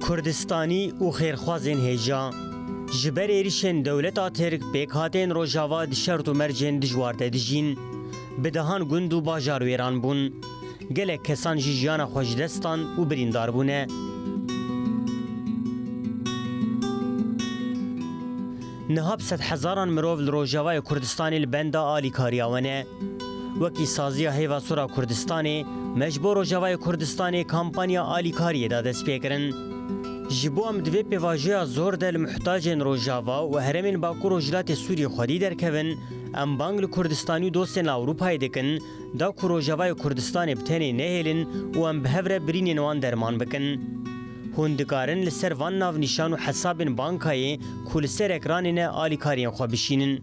کردستانی و خیرخوازین هیجا جبر ایریشن دولت ترک پیکاتین روژاوا دشرت و مرجن دجوارده دجین بدهان گند و باجار ویران بون گلک کسان جیجان خوشدستان و بریندار بونه. نهاب 100,000 مرov لروژاوای کردستانی لبندا آلی کاریاونه وکی سازی هیوا سورا کردستانی مجبور روژاوای کردستانی کامپانیا آلی کاری دا دست پیکرن جبو ام دوی پیواجه زور دل محتاجن روژاوا و هرمین باکو روجلات سوری خودی درکوین ام بانگل کردستانی دوستن اوروپای دکن دا کو روژاوای کردستانی بتنی نهیلن و ام بهور برین وان درمان بکن. هندگارن لسر وان ناو نشان و حساب بانکایی کل سر اکرانین آلی کارین خواه بشینن.